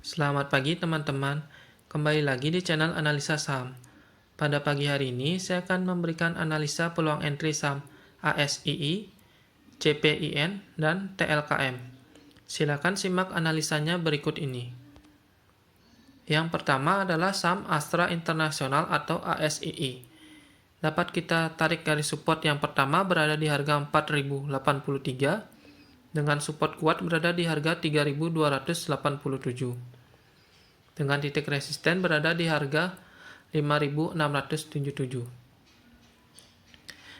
Selamat pagi teman-teman, kembali lagi di channel Analisa Saham. Pada pagi hari ini, saya akan memberikan analisa peluang entry saham ASII, CPIN, dan TLKM. Silakan simak analisanya berikut ini. Yang pertama adalah saham Astra International atau ASII. Dapat kita tarik garis support yang pertama berada di harga 4.083, dengan support kuat berada di harga 3.287. Dengan titik resisten berada di harga 5.677.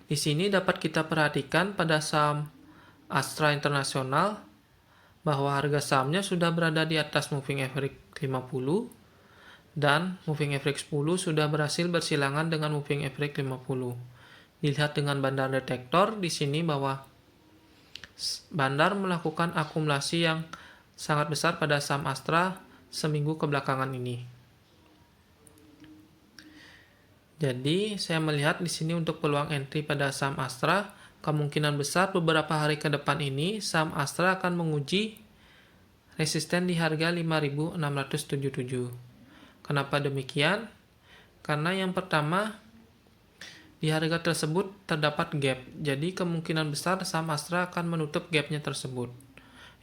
Di sini dapat kita perhatikan pada saham Astra International bahwa harga sahamnya sudah berada di atas moving average 50 dan moving average 10 sudah berhasil bersilangan dengan moving average 50. Dilihat dengan bandar detektor di sini bahwa bandar melakukan akumulasi yang sangat besar pada saham Astra seminggu kebelakangan ini. Jadi, saya melihat di sini untuk peluang entry pada saham Astra, kemungkinan besar beberapa hari ke depan ini saham Astra akan menguji resisten di harga 5.677. Kenapa demikian? Karena yang pertama, di harga tersebut terdapat gap. Jadi, kemungkinan besar saham Astra akan menutup gapnya tersebut.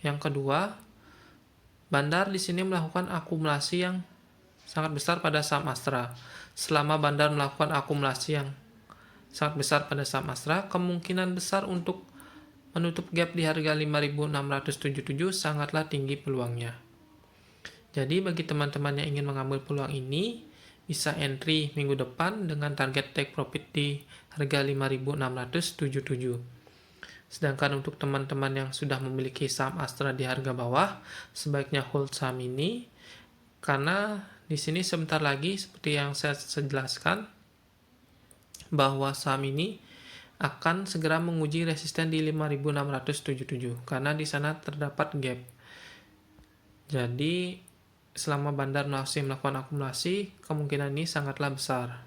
Yang kedua, bandar di sini melakukan akumulasi yang sangat besar pada saham Astra. Selama bandar melakukan akumulasi yang sangat besar pada saham Astra, kemungkinan besar untuk menutup gap di harga 5.677 sangatlah tinggi peluangnya. Jadi bagi teman-teman yang ingin mengambil peluang ini, bisa entry minggu depan dengan target take profit di harga 5.677. Sedangkan untuk teman-teman yang sudah memiliki saham Astra di harga bawah, sebaiknya hold saham ini karena di sini sebentar lagi seperti yang saya jelaskan bahwa saham ini akan segera menguji resisten di 5.677 karena di sana terdapat gap. Jadi selama bandar masih melakukan akumulasi, kemungkinan ini sangatlah besar.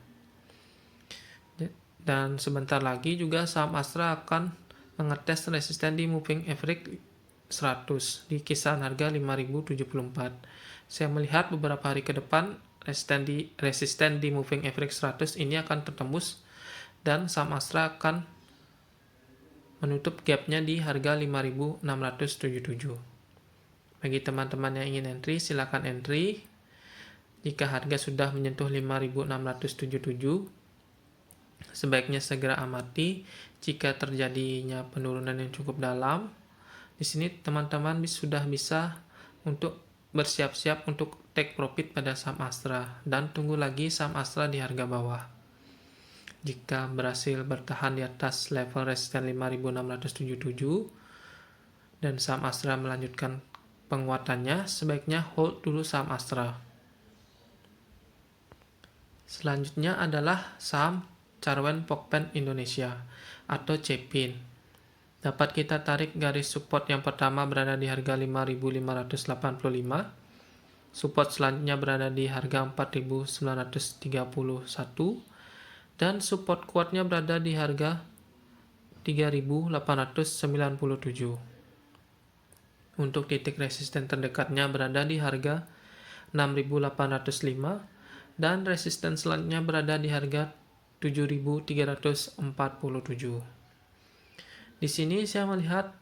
Dan sebentar lagi juga saham Astra akan mengetes resisten di moving average 100 di kisaran harga 5.074. Saya melihat beberapa hari ke depan resisten di moving average 100 ini akan tertembus dan saham Astra akan menutup gapnya di harga 5.677. Bagi teman-teman yang ingin entry, silakan entry. Jika harga sudah menyentuh 5.677, sebaiknya segera amati. Jika terjadinya penurunan yang cukup dalam, di sini teman-teman sudah bisa untuk bersiap-siap untuk take profit pada saham Astra dan tunggu lagi saham Astra di harga bawah. Jika berhasil bertahan di atas level resisten 5.677 dan saham Astra melanjutkan penguatannya, sebaiknya hold dulu saham Astra. Selanjutnya adalah saham Charwen Pokpen Indonesia atau CPIN. Dapat kita tarik garis support yang pertama berada di harga 5.585. Support selanjutnya berada di harga 4.931 dan support kuatnya berada di harga 3.897. Untuk titik resisten terdekatnya berada di harga 6.805 dan resisten selanjutnya berada di harga 7.347. Di sini saya melihat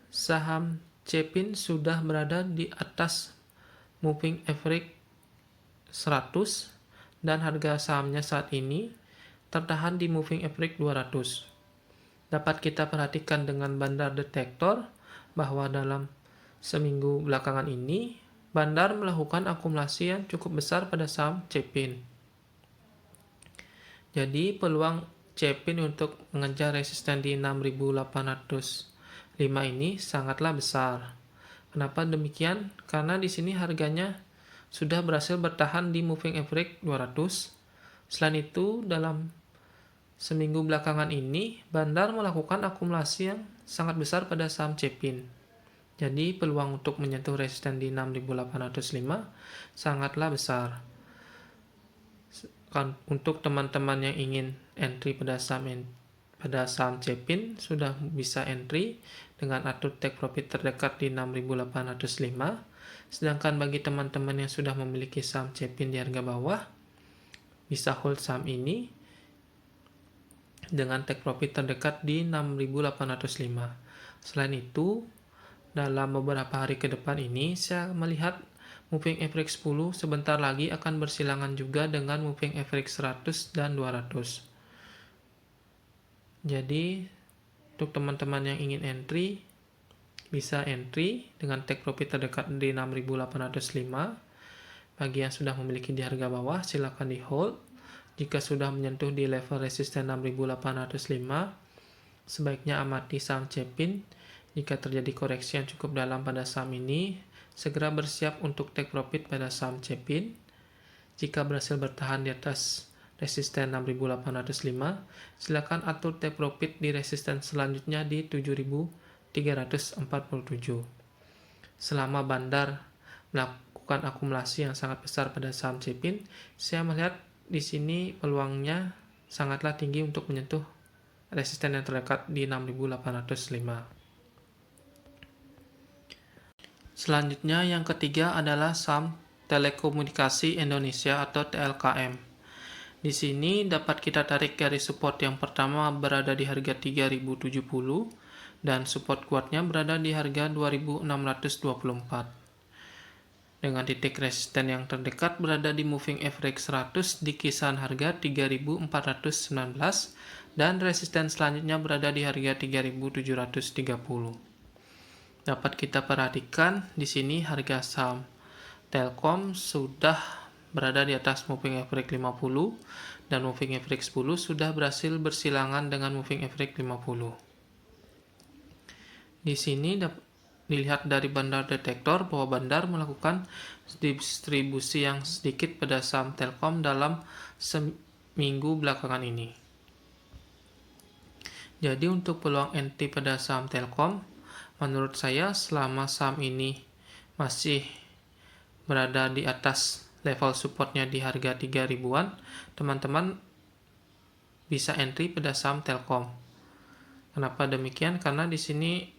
saham CPIN sudah berada di atas moving average 100 dan harga sahamnya saat ini tertahan di moving average 200. Dapat kita perhatikan dengan bandar detektor bahwa dalam seminggu belakangan ini bandar melakukan akumulasi yang cukup besar pada saham CPIN. Jadi peluang CPIN untuk mengejar resisten di 6.805 ini sangatlah besar. Kenapa demikian? Karena di sini harganya sudah berhasil bertahan di moving average 200. Selain itu, dalam seminggu belakangan ini, bandar melakukan akumulasi yang sangat besar pada saham CPIN. Jadi peluang untuk menyentuh resisten di 6.805 sangatlah besar. Untuk teman-teman yang ingin entry pada saham CPIN sudah bisa entry dengan atur take profit terdekat di 6.805. Sedangkan bagi teman-teman yang sudah memiliki saham Cepin di harga bawah, bisa hold saham ini dengan take profit terdekat di 6.805. Selain itu, dalam beberapa hari ke depan ini, saya melihat moving average 10 sebentar lagi akan bersilangan juga dengan moving average 100 dan 200. Jadi, untuk teman-teman yang ingin entry, bisa entry dengan take profit terdekat di 6.805. Bagi yang sudah memiliki di harga bawah, silakan di hold. Jika sudah menyentuh di level resisten 6.805, sebaiknya amati saham Cepin. Jika terjadi koreksi yang cukup dalam pada saham ini, segera bersiap untuk take profit pada saham Cepin. Jika berhasil bertahan di atas resisten 6.805, silakan atur take profit di resisten selanjutnya di 7.347. Selama bandar melakukan akumulasi yang sangat besar pada saham Cepin, saya melihat di sini peluangnya sangatlah tinggi untuk menyentuh resisten yang terdekat di 6.805. Selanjutnya yang ketiga adalah saham Telekomunikasi Indonesia atau TLKM. Di sini dapat kita tarik garis support yang pertama berada di harga 3.070 dan support kuatnya berada di harga 2.624. Dengan titik resisten yang terdekat berada di moving average 100 di kisaran harga 3.419 dan resisten selanjutnya berada di harga 3.730. Dapat kita perhatikan di sini harga saham Telkom sudah berada di atas moving average 50 dan moving average 10 sudah berhasil bersilangan dengan moving average 50. Di sini dilihat dari bandar detektor bahwa bandar melakukan distribusi yang sedikit pada saham Telkom dalam seminggu belakangan ini. Jadi untuk peluang entry pada saham Telkom, menurut saya selama saham ini masih berada di atas level supportnya di harga 3.000-an, teman-teman bisa entry pada saham Telkom. Kenapa demikian? Karena di sini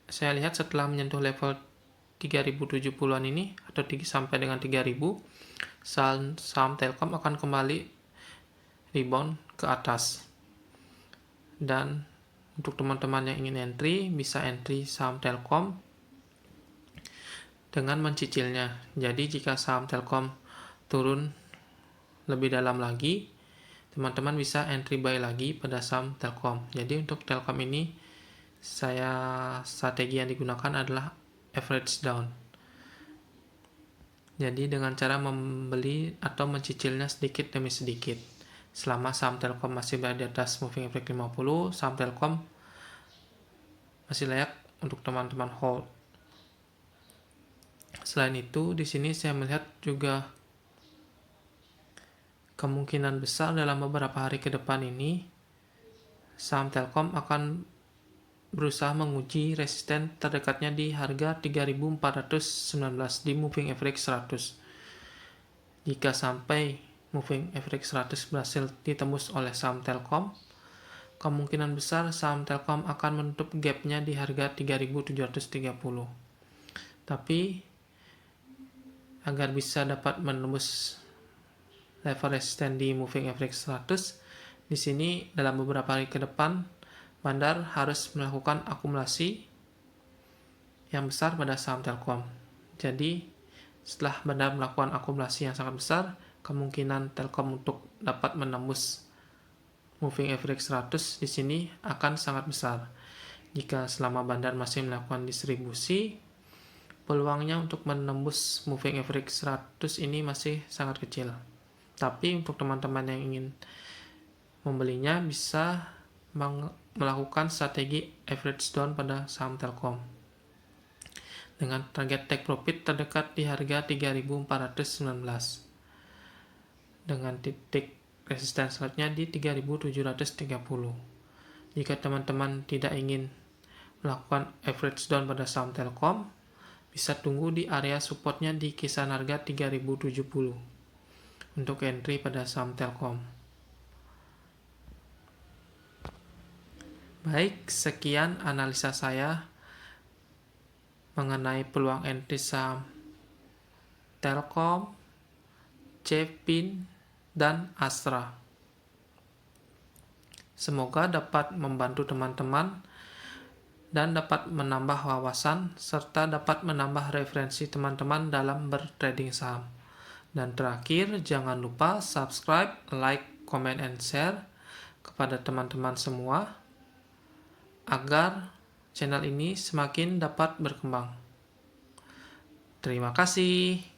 saya lihat setelah menyentuh level 3.070-an ini atau sampai dengan 3.000, saham Telkom akan kembali rebound ke atas. Dan untuk teman-teman yang ingin entry, bisa entry saham Telkom dengan mencicilnya. Jadi jika saham Telkom turun lebih dalam lagi, teman-teman bisa entry buy lagi pada saham Telkom. Jadi untuk Telkom ini strategi yang digunakan adalah average down. Jadi dengan cara membeli atau mencicilnya sedikit demi sedikit. Selama saham Telkom masih berada di atas moving average 50, saham Telkom masih layak untuk teman-teman hold. Selain itu, di sini saya melihat juga kemungkinan besar dalam beberapa hari ke depan ini saham Telkom akan berusaha menguji resisten terdekatnya di harga 3.419 di moving average 100. Jika sampai moving average 100 berhasil ditembus oleh saham Telkom, kemungkinan besar saham Telkom akan menutup gapnya di harga 3.730. Tapi agar bisa dapat menembus level resisten di moving average 100, di sini dalam beberapa hari ke depan bandar harus melakukan akumulasi yang besar pada saham Telkom. Jadi setelah bandar melakukan akumulasi yang sangat besar, kemungkinan Telkom untuk dapat menembus moving average 100 di sini akan sangat besar. Jika selama bandar masih melakukan distribusi, peluangnya untuk menembus moving average 100 ini masih sangat kecil. Tapi untuk teman-teman yang ingin membelinya bisa melakukan strategi average down pada saham Telkom dengan target take profit terdekat di harga 3.419 dengan titik resisten selanjutnya di 3.730. Jika teman-teman tidak ingin melakukan average down pada saham Telkom, bisa tunggu di area supportnya di kisaran harga 3.070 untuk entry pada saham Telkom. Baik, sekian analisa saya mengenai peluang entry saham Telkom, Cepin, dan Astra. Semoga dapat membantu teman-teman dan dapat menambah wawasan serta dapat menambah referensi teman-teman dalam bertrading saham. Dan terakhir, jangan lupa subscribe, like, comment, and share kepada teman-teman semua agar channel ini semakin dapat berkembang. Terima kasih.